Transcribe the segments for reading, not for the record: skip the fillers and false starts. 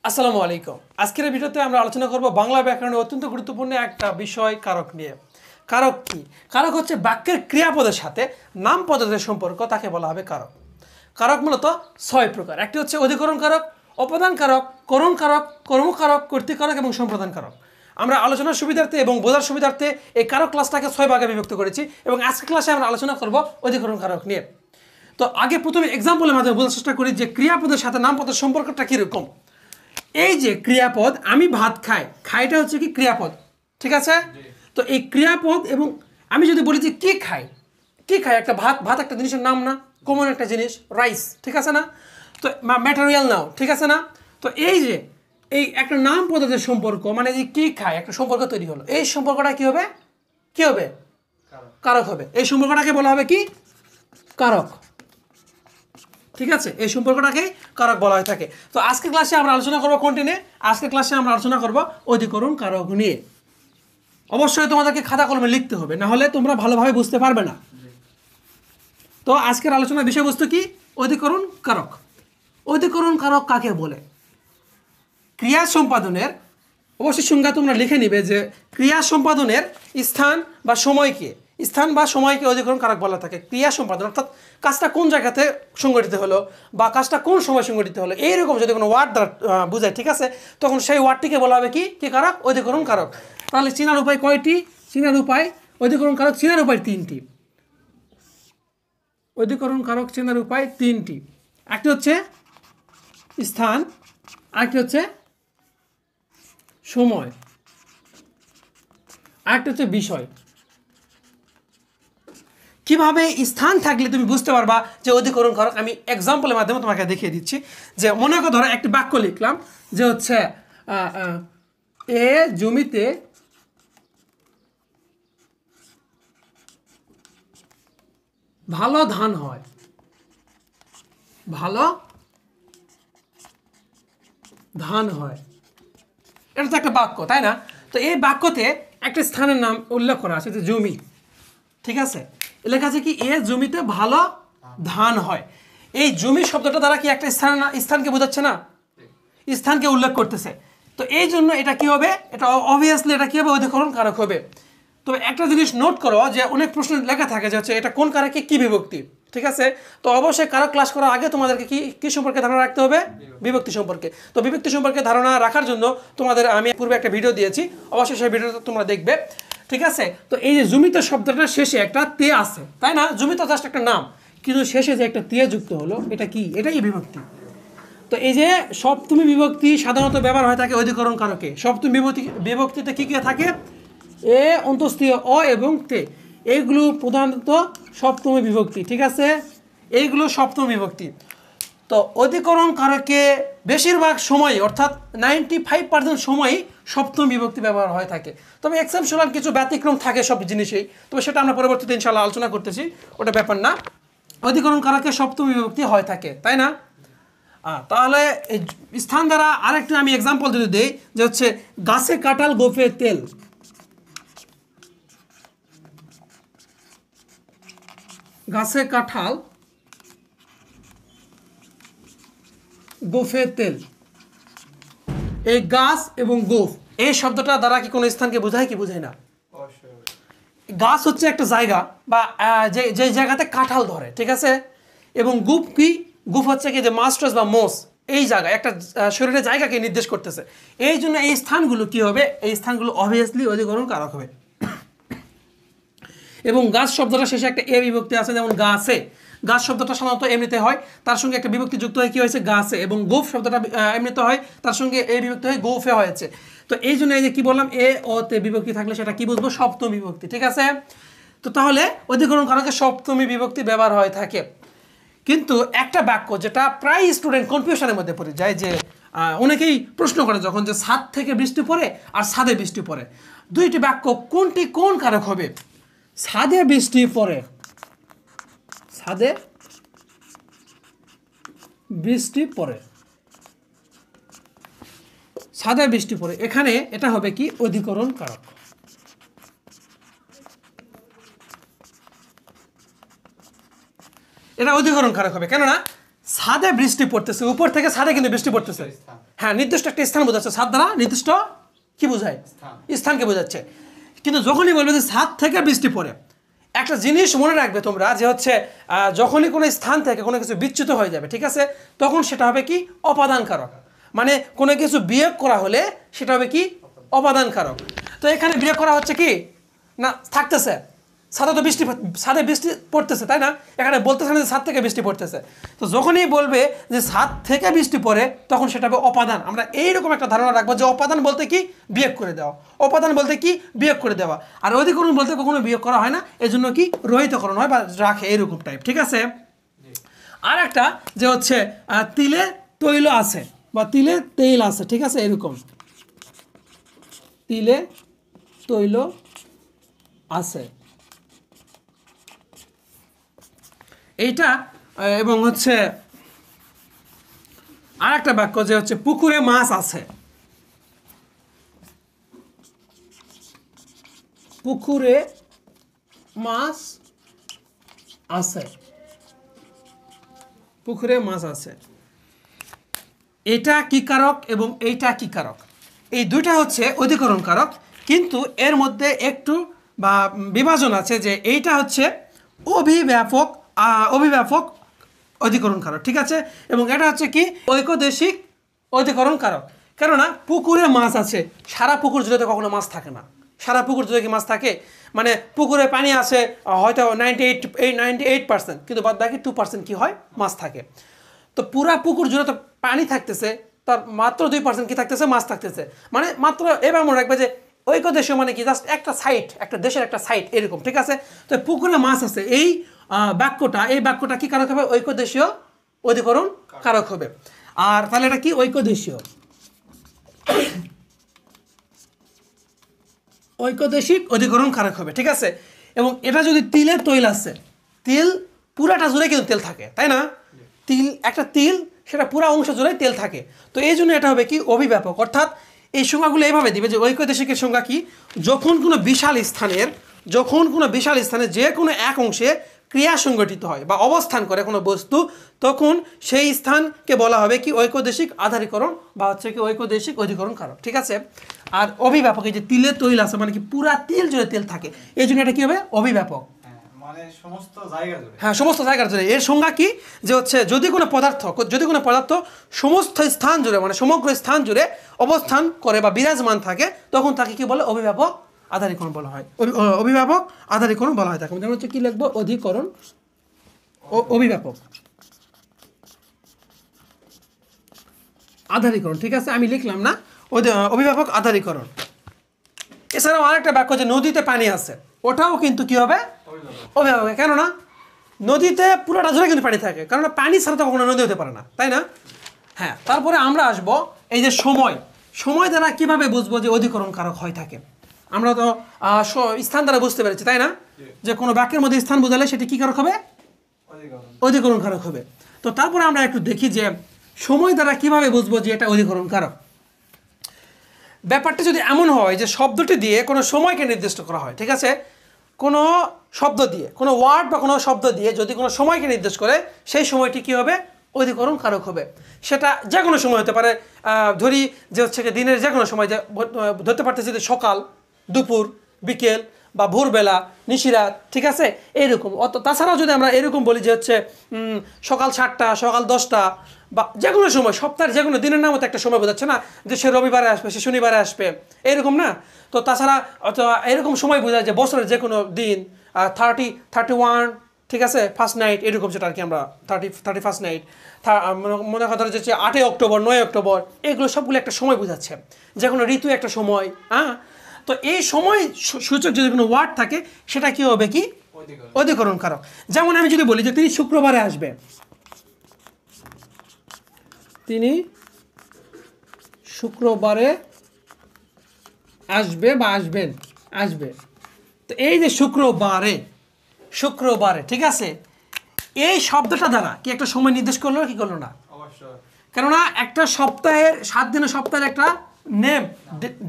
আসসালামু আলাইকুম। আজকের ভিডিওতে আমরা আলোচনা করব বাংলা ব্যাকরণের অত্যন্ত গুরুত্বপূর্ণ একটা বিষয় কারক নিয়ে। কারক কি? কারক হচ্ছে বাক্যের ক্রিয়াপদের সাথে নাম পদের সম্পর্ক, তাকে বলা হবে কারক। কারক মূলত 6 প্রকার। একটি হচ্ছে অধিকরণ কারক, অপদান কারক, করণ কারক, কর্মকারক, কর্তৃকারক এবং সম্প্রদান কারক। আমরা আলোচনার সুবিধার্থে এবং বোঝার সুবিধার্থে এই কারক ক্লাসটাকে 6 ভাগে বিভক্ত করেছি এবং আজকের ক্লাসে আমরা আলোচনা করব অধিকরণ কারক নিয়ে। তো আগে প্রথমে এক্সাম্পলের মাধ্যমে বোঝার চেষ্টা করি যে ক্রিয়াপদের সাথে নাম পদের সম্পর্কটা কীরকম। এই যে ক্রিয়াপদ, আমি ভাত খাই, খাইটা হচ্ছে কি ক্রিয়াপদ, ঠিক আছে? তো এই ক্রিয়াপদ এবং আমি যদি বলি যে কি খাই, কি খাই, একটা ভাত, ভাত একটা জিনিসের নাম না, কমন একটা জিনিস, রাইস, ঠিক আছে না? তো ম্যাটেরিয়াল নাও, ঠিক আছে না? তো এই যে এই একটা নাম পদের সম্পর্ক, মানে যে কি খায় একটা সম্পর্ক তৈরি হলো, এই সম্পর্কটা কি হবে? কি হবে? কারক হবে। এই সম্পর্কটাকে বলা হবে কি? কারক। ঠিক আছে, এই সম্পর্কটাকে কারক বলা হয়ে থাকে। তো আজকের ক্লাসে আমরা আলোচনা করবো কোনটি নিয়ে? আজকের ক্লাসে আমরা আলোচনা করব অধিকরণ কারক নিয়ে। অবশ্যই তোমাদেরকে খাতা কলমে লিখতে হবে, না হলে তোমরা ভালোভাবে বুঝতে পারবে না। তো আজকের আলোচনার বিষয়বস্তু কি? অধিকরণ কারক। অধিকরণ কারক কাকে বলে? ক্রিয়া সম্পাদনের, অবশ্যই সংজ্ঞা তোমরা লিখে নিবে যে ক্রিয়া সম্পাদনের স্থান বা সময়কে, স্থান বা সময়কে অধিকরণ কারক বলা থাকে। ক্রিয়া সম্পাদন অর্থাৎ কাজটা কোন জায়গাতে সংগঠিত হলো বা কাজটা কোন সময় সংগঠিত হলো, এইরকম যদি কোনো ওয়ার্ড দ্বারা বোঝায়, ঠিক আছে, তখন সেই ওয়ার্ডটিকে বলা হবে কি? কি কারক? অধিকরণ কারক। তাহলে চেনার উপায় কয়টি? চেনার উপায়, অধিকরণ কারক চেনার উপায় 3টি। অধিকরণ কারক চেনার উপায় 3টি। একটি হচ্ছে স্থান, আরেকটি হচ্ছে সময়, আরেকটা হচ্ছে বিষয়। কিভাবে স্থান থাকলে তুমি বুঝতে পারবা যে অধিকরণ কারক? আমি এক্সাম্পলের মাধ্যমে তোমাকে দেখিয়ে দিচ্ছি। যে মনে করো, ধরো একটি বাক্য লিখলাম যে হচ্ছে এ জমিতে ভালো ধান হয়, ভালো ধান হয়, এটা তো একটা বাক্য, তাই না? তো এই বাক্যতে একটা স্থানের নাম উল্লেখ করা আছে, যে জমি, ঠিক আছে? লেখা আছে কি? এ জমিতে ভালো ধান হয়। এই জমি শব্দটা দ্বারা কি একটা স্থানকে বোঝাচ্ছে না? স্থানকে উল্লেখ করতেছে। তো এই জন্য এটা কি হবে? এটা অবভিয়াসলি এটা কি হবে? অধিকরণ কারক হবে। তবে একটা জিনিস নোট করো যে অনেক প্রশ্ন লেখা থাকে যে হচ্ছে এটা কোন কারকে কি বিভক্তি, ঠিক আছে? তো অবশ্যই কারক ক্লাস করার আগে তোমাদেরকে কি সম্পর্কে ধারণা রাখতে হবে? বিভক্তি সম্পর্কে। তো বিভক্তি সম্পর্কে ধারণা রাখার জন্য তোমাদের আমি পূর্বে একটা ভিডিও দিয়েছি, অবশ্যই সেই ভিডিওটা তোমরা দেখবে, ঠিক আছে? তো এই যে জমিতে শব্দটার শেষে একটা তে আছে, তাই না? জমিতে জাস্ট একটা নাম, কিন্তু শেষে যে একটা তে যুক্ত হলো, এটা কি? এটাই বিভক্তি। তো এই যে সপ্তমী বিভক্তি সাধারণত ব্যবহার হয়ে থাকে অধিকরণ কারকে। সপ্তমী বিভক্তিতে কি কি থাকে? এ অন্তস্থীয় অ এবং তে, এইগুলো প্রধানত সপ্তমী বিভক্তি, ঠিক আছে? এইগুলো সপ্তমী বিভক্তি। তো অধিকরণ কারকে বেশিরভাগ সময়, অর্থাৎ 95% সময়ই সপ্তমী বিভক্তি ব্যবহার হয়ে থাকে। তবে এক্সেপশনাল কিছু ব্যতিক্রম থাকে সব জিনিসেই, তবে সেটা আমরা পরবর্তীতে ইনশাআল্লাহ আলোচনা করতেছি, ওটা ব্যাপার না। অধিকরণ কারকে সপ্তমী বিভক্তি হয়ে থাকে, তাই না? তাহলে স্থান দ্বারা আরেকটু আমি এক্সাম্পল যদি দিই, যে হচ্ছে গাছে কাঁঠাল গোফে তেল, গাছে কাঁঠাল গোফে তেল। এই গাছ এবং গোফ, এই শব্দটা দ্বারা কি কোনো স্থানকে বোঝায় কি বোঝায় না? গাছ হচ্ছে একটা জায়গা বা যে জায়গাতে কাঁঠাল ধরে, ঠিক আছে? এবং গুপ কি? গুপ হচ্ছে কি? যে মাস্টার্স বা মোস, এই জায়গা একটা শরীরের জায়গাকে নির্দেশ করতেছে। এই জন্য এই স্থানগুলো কি হবে? এই স্থানগুলো অবভিয়াসলি অধিকরণ কারক হবে। এবং গাছ শব্দটা শেষে একটা এ বিভক্তি আছে, যেমন গাছে। গাছ শব্দটা সাধারণত এমনিতে হয়, তার সঙ্গে একটা বিভক্তি যুক্ত হয়, কি হয়েছে? গাছে। এবং গোফ শব্দটা এমনিতে হয়, তার সঙ্গে এ বিভক্তি হয়, গোফে হয়েছে। তো এই জন্য এই যে কি বললাম, এ ও তে বিভক্তি থাকলে সেটা কি বুঝবো? সপ্তমী বিভক্তি, ঠিক আছে? তো তাহলে অধিকরণ কারকে সপ্তমী বিভক্তি ব্যবহার হয়ে থাকে। কিন্তু একটা বাক্য যেটা প্রায় স্টুডেন্ট কনফিউশনের মধ্যে পড়ে যায়, যে অনেকেই প্রশ্ন করে যখন, যে ছাদ থেকে বৃষ্টি পড়ে আর ছাদে বৃষ্টি পড়ে, দুইটি বাক্য কোনটি কোন কারক হবে? ছাদে বৃষ্টি পড়ে, ছাদে বৃষ্টি পড়ে, ছাদে বৃষ্টি পড়ে, এখানে এটা হবে কি? অধিকরণ কারক। এটা অধিকরণ কারক হবে, কেননা ছাদে বৃষ্টি পড়তেছে, উপর থেকে ছাদে কিন্তু বৃষ্টি পড়তেছে। হ্যাঁ, নির্দিষ্ট একটা স্থান বোঝাচ্ছে, ছাদ দ্বারা নির্দিষ্ট কি বোঝায়, স্থানকে বোঝাচ্ছে। কিন্তু যখনই বলবে যে ছাদ থেকে বৃষ্টি পড়ে, একটা জিনিস মনে রাখবে তোমরা যে হচ্ছে যখনই কোনো স্থান থেকে কোনো কিছু বিচ্যুত হয়ে যাবে, ঠিক আছে, তখন সেটা হবে কি অপাদান কারক। মানে কোনো কিছু বিয়োগ করা হলে সেটা হবে কি অপাদান কারক। তো এখানে বিয়োগ করা হচ্ছে কি না, থাকতেছে ছাদে, তো ছাদে বৃষ্টি পড়তেছে, তাই না? এখানে বলতেছে না যে ছাদ থেকে বৃষ্টি পড়তেছে। তো যখনই বলবে যে ছাদ থেকে বৃষ্টি পড়ে, তখন সেটা হবে অপাদান। আমরা এইরকম একটা ধারণা রাখবো যে অপাদান বলতে কি বিয়োগ করে দেওয়া, অপাদান বলতে কি বিয়োগ করে দেওয়া, আর অধিকরণ বলতে কখনো বিয়োগ করা হয় না, এই জন্য কি রহিতকরণ হয় বা রাখে, এইরকম টাইপ, ঠিক আছে। আর একটা যে হচ্ছে তিলে তৈল আছে বা তিলে তেল আছে, ঠিক আছে, এরকম তিলে তৈল আছে এইটা। এবং হচ্ছে আর একটা বাক্য যে হচ্ছে পুকুরে মাছ আছে, পুকুরে মাছ আছে, পুকুরে মাছ আছে। এটা কি কারক এবং এইটা কি কারক? এই দুইটা হচ্ছে অধিকরণ কারক, কিন্তু এর মধ্যে একটু বা বিভাজন আছে যে এইটা হচ্ছে অভিব্যাপক অধিকরণ কারক, ঠিক আছে, এবং এটা হচ্ছে কি ঐকদেশিক অধিকরণ কারক। কেননা পুকুরে মাছ আছে, সারা পুকুর জুড়ে তো কখনো মাছ থাকে না। সারা পুকুর জুড়ে কি মাছ থাকে? মানে পুকুরে পানি আছে হয়তো 98%, কিন্তু বাদ বাকি 2% কি হয়, মাছ থাকে। তো পুরা পুকুর জুড়ে তো পানি থাকতেছে, তার মাত্র 2% কি থাকতেছে, মাছ থাকতেছে। মানে মাত্র এবার মনে রাখবে যে ঐকদেশীয় মানে কি জাস্ট একটা সাইট, একটা দেশের একটা সাইট, এরকম, ঠিক আছে। তো পুকুরে মাছ আছে, এই বাক্যটা কি কারক হবে? ঐকদেশীয় অধিকরণ কারক হবে। আর তাহলে এটা কি ঐকদেশীয়, ঐকদেশিক অধিকরণ কারক হবে, ঠিক আছে। এবং এটা যদি তিলে তৈল আছে, তিল পুরাটা জুড়ে কিন্তু তেল থাকে, তাই না? একটা তিল সেটা পুরা অংশ জুড়ে তেল থাকে। তো এই জন্য এটা হবে কি অভিব্যাপক। অর্থাৎ এই সংজ্ঞাগুলো এইভাবে দিবে যে ঐকদেশিকের সংজ্ঞা কি, যখন কোনো বিশাল স্থানে যে কোনো এক অংশে ক্রিয়া সংগঠিত হয় বা অবস্থান করে কোনো বস্তু, তখন সেই স্থানকে বলা হবে কি ঐকদেশিক আধারীকরণ বা হচ্ছে কি ঐকদেশিক অধিকরণ কারক, ঠিক আছে। আর অভিব্যাপক, এই যে তিলে তৈল আছে মানে কি পুরা তিল জুড়ে তেল থাকে, এই জন্য এটা কি হবে অভিব্যাপক, মানে সমস্ত জায়গা জুড়ে। হ্যাঁ, সমস্ত জায়গার জুড়ে। এর সংজ্ঞা কি যে হচ্ছে যদি কোনো পদার্থ সমস্ত স্থান জুড়ে মানে সমগ্র স্থান জুড়ে অবস্থান করে বা বিরাজমান থাকে, তখন তাকে কি বলে অভিব্যাপক আধারীকরণ বলা হয়, অভিব্যাপক আধারীকরণ বলা হয় তাকে। যেমন হচ্ছে কি লিখবো, অধিকরণ অভিব্যাপক আধারীকরণ, ঠিক আছে, আমি লিখলাম না, অভিব্যাপক আধারীকরণ। এছাড়াও আরেকটা বাক্য যে নদীতে পানি আছে, ওটাও কিন্তু কি হবে অভিব্যাপক। কেননা নদীতে পুরোটা জুড়ে কিন্তু পানি থাকে, কারণ পানি ছাড়া তো কখনো নদী হতে পারে না, তাই না? হ্যাঁ, তারপরে আমরা আসবো এই যে সময় দ্বারা কিভাবে বুঝবো যে অধিকরণ কারক হয় থাকে। আমরা তো স্থান দ্বারা বুঝতে পেরেছি, তাই না, যে কোনো বাক্যের মধ্যে স্থান বোঝালে সেটি কি কারক হবে, অধিকরণ কারক হবে। তো তারপরে আমরা একটু দেখি যে সময় দ্বারা কিভাবে বুঝবো যে এটা অধিকরণ কারক। ব্যাপারটা যদি এমন হয় যে শব্দটি দিয়ে কোনো সময়কে নির্দিষ্ট করা হয়, ঠিক আছে, কোনো শব্দ দিয়ে, কোনো ওয়ার্ড বা কোনো শব্দ দিয়ে যদি কোনো সময়কে নির্দেশ করে, সেই সময়টি কী হবে, অধিকরণ কারক হবে। সেটা যে কোনো সময় হতে পারে, ধরি যে হচ্ছে দিনের যে কোনো সময়, যে ধরতে পারতেছি যে সকাল, দুপুর, বিকেল বা ভোরবেলা, নিশিরাত, ঠিক আছে, এইরকম। তাছাড়াও যদি আমরা এরকম বলি যে হচ্ছে সকাল 7টা, সকাল 10টা বা যে কোনো সময়, সপ্তাহের যে কোনো দিনের নামও তো একটা সময় বোঝাচ্ছে না, যে সে রবিবারে আসবে, সে শনিবারে আসবে, এরকম না। তো তাছাড়া এরকম সময় বোঝায় যে বছরের যে কোনো দিন, 31, ঠিক আছে, ফার্স্ট নাইট, এরকম যেটা আর কি আমরা 31st নাইট, মনে কথা হচ্ছে 8 অক্টোবর, 9 অক্টোবর, এগুলো সবগুলো একটা সময় বোঝাচ্ছে, যে কোনো ঋতু একটা সময়। হ্যাঁ, তো এই সময় সূচক যদি কোনো ওয়ার্ড থাকে, সেটা কি হবে কি অধিকরণ কারক। যেমন আমি যদি বলি যে তিনি শুক্রবারে আসবে, তিনি শুক্রবারে আসবে বা আসবে। তো এই যে শুক্রবারে, ঠিক আছে, এই শব্দটা দ্বারা কি একটা সময় নির্দেশ করলো কি করলো না? অবশ্যই। কেননা একটা সপ্তাহের 7 দিনের সপ্তাহের একটা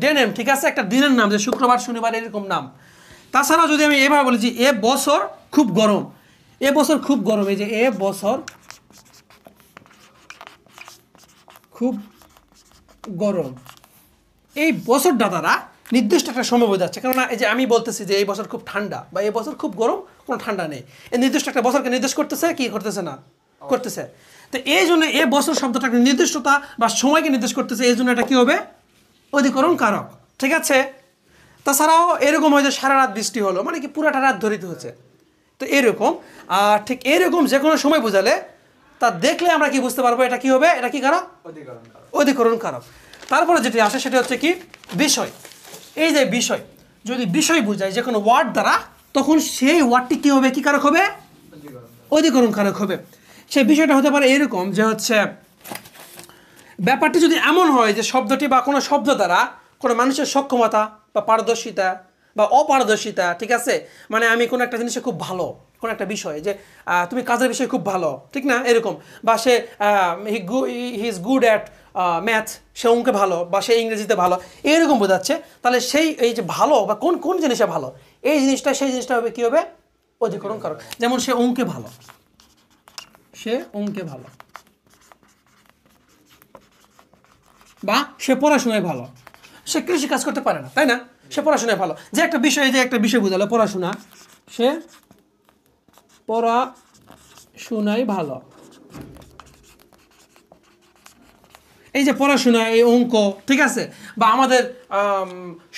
ডে নেম, ঠিক আছে, একটা দিনের নাম, যে শুক্রবার, শনিবার, এরকম নাম। তাছাড়া যদি আমি এভাবে বলি যে এ বছর খুব গরম, এই যে এ বছর খুব গরম, এই বছরটা দ্বারা নির্দিষ্ট একটা সময় বোঝাচ্ছে। কেননা এই যে আমি বলতেছি যে এই বছর খুব ঠান্ডা বা এই বছর খুব গরম, কোনো ঠান্ডা নেই, এই নির্দিষ্ট একটা বছরকে নির্দেশ করতেছে কি করতেছে না করতেছে। তো এই জন্য এই বছর শব্দটা একটা নির্দিষ্টতা বা সময়কে নির্দেশ করতেছে, এই জন্য এটা কী হবে, অধিকরণ কারক। ঠিক আছে। তাছাড়াও এরকম হয় যে সারা রাত বৃষ্টি হলো, মানে কি পুরাটা রাত ধরিতে হচ্ছে। তো এরকম ঠিক এরকম যে কোনো সময় বোঝালে তা দেখলে আমরা কি বুঝতে পারবো এটা কি হবে, এটা কি কারক, অধিকরণ কারক। অধিকরণ কারক। তারপরে যেটি আসে সেটা হচ্ছে কি বিষয়। এই যে বিষয়, যদি বিষয় বোঝায় যে কোনো ওয়ার্ড দ্বারা, তখন সেই ওয়ার্ডটি কী হবে, কী কারক হবে, অধিকরণ কারক। অধিকরণ কারক হবে। সেই বিষয়টা হতে পারে এরকম যে হচ্ছে ব্যাপারটি যদি এমন হয় যে শব্দটি বা কোনো শব্দ দ্বারা কোনো মানুষের সক্ষমতা বা পারদর্শিতা বা অপারদর্শিতা, ঠিক আছে, মানে আমি কোনো একটা জিনিসে খুব ভালো, কোনো একটা বিষয় যে তুমি কাজের বিষয়ে খুব ভালো, ঠিক না, এরকম, বা সে he is good at math, সে অঙ্কে ভালো বা সে ইংরেজিতে ভালো, এরকম বোঝাচ্ছে। তাহলে সেই এই যে ভালো বা কোন কোন জিনিসে ভালো, এই জিনিসটা সেই জিনিসটা হবে কী হবে, অধিকরণ কারক। যেমন সে অঙ্কে ভালো, সে অঙ্কে ভালো, বা সে পড়াশোনায় ভালো, সে কৃষি কাজ করতে পারে না, তাই না, সে পড়াশোনায় ভালো। যে একটা বিষয়, যে একটা বিষয় বোঝালো পড়াশোনা, সে পড়াশোনায় ভালো, এই যে পড়াশোনা, এই অঙ্ক, ঠিক আছে। বা আমাদের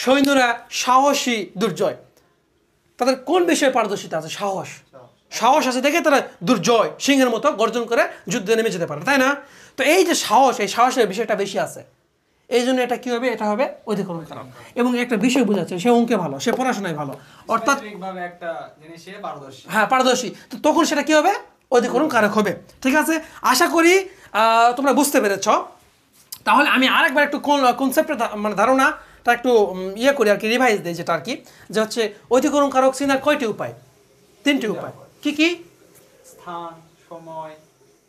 সৈন্যরা সাহসী দুর্জয়, তাদের কোন বিষয়ে পারদর্শিতা আছে, সাহস, সাহস আছে দেখে তারা দুর্জয় সিংহের মতো গর্জন করে যুদ্ধে নেমে যেতে পারে, তাই না। তো এই যে সাহস, এই সাহসের বিষয়টা বেশি আছে, এই জন্য এটা কি হবে, এটা হবে অধিকরণ কারক। এবং একটা বিষয় বোঝাচ্ছে সে অঙ্কে ভালো, সে পড়াশোনায় ভালো, অর্থাৎ স্পেসিফিকভাবে একটা জিনিসে পারদর্শী। হ্যাঁ পারদর্শী, তো তখন সেটা কি হবে, অধিকরণ কারক হবে। ঠিক আছে, আশা করি তোমরা বুঝতে পেরেছ। তাহলে আমি আরেকবার একটু কনসেপ্টের মানে ধারণাটা একটু ইয়ে করি আর কি, রিভাইজ দিই, যেটা আর কি, যে হচ্ছে অধিকরণ কারক চিনার কয়টি উপায়, তিনটি উপায়। কি কি, স্থান, সময়,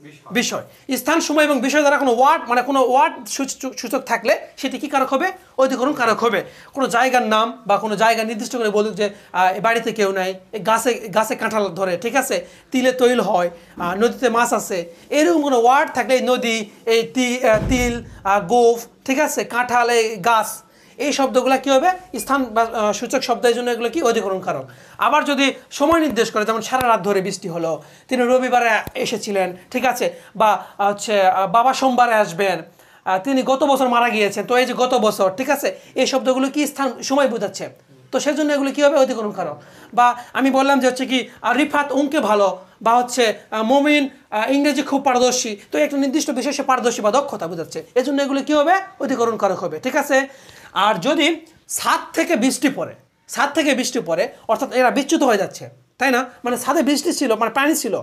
বিষয়। বিষয়, স্থান, সময় এবং বিষয় দ্বারা কোনো ওয়ার্ড, মানে কোনো ওয়ার্ড সূচক থাকলে সেটি কি কারক হবে, অধিকরণ কারক হবে। কোনো জায়গার নাম বা কোনো জায়গা নির্দিষ্ট করে বলুক যে এ বাড়িতে কেউ নাই, গাছে গাছে কাঁঠাল ধরে, ঠিক আছে, তিলে তৈল হয়, নদীতে মাছ আছে, এরকম কোনো ওয়ার্ড থাকলে, নদী, এই তিল, গোফ, ঠিক আছে, কাঁঠাল, এই গাছ, এই শব্দগুলো কী হবে, স্থান বা সূচক শব্দ, এই জন্য এগুলো কি অধিকরণ কারক। আবার যদি সময় নির্দেশ করে, যেমন সারা রাত ধরে বৃষ্টি হলো, তিনি রবিবারে এসেছিলেন, ঠিক আছে, বা হচ্ছে বাবা সোমবারে আসবেন, তিনি গত বছর মারা গিয়েছেন, তো এই যে গত বছর, ঠিক আছে, এই শব্দগুলো কি স্থান সময় বোঝাচ্ছে, তো সেই জন্য এগুলো কী হবে, অধিকরণ কারক। বা আমি বললাম যে হচ্ছে কি রিফাত অঙ্কে ভালো, বা হচ্ছে মমিন ইংরেজি খুব পারদর্শী, তো একটা নির্দিষ্ট বিষয়ে সে পারদর্শী বা দক্ষতা বোঝাচ্ছে, এই জন্য এগুলো কী হবে, অধিকরণ কারক হবে। ঠিক আছে। আর যদি ছাদ থেকে বৃষ্টি পড়ে, ছাদ থেকে বৃষ্টি পড়ে, অর্থাৎ এরা বিচ্যুত হয়ে যাচ্ছে, তাই না, মানে ছাদে বৃষ্টি ছিল, মানে পানি ছিল,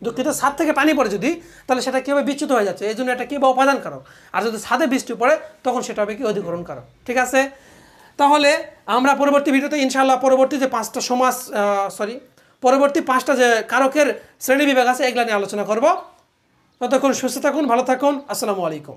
দুঃখিত, ছাদ থেকে পানি পড়ে যদি, তাহলে সেটা কী হবে, বিচ্যুত হয়ে যাচ্ছে, এই জন্য এটা কী বা উপাদান কারক। আর যদি ছাদে বৃষ্টি পড়ে, তখন সেটা হবে কি, অধিকরণ কারক। ঠিক আছে। তাহলে আমরা পরবর্তী ভিডিওতে ইনশাআল্লাহ পরবর্তী যে পরবর্তী পাঁচটা যে কারকের শ্রেণী বিভাগ আছে, এগুলা নিয়ে আলোচনা করব। ততক্ষণ সুস্থ থাকুন, ভালো থাকুন, আসসালামু আলাইকুম।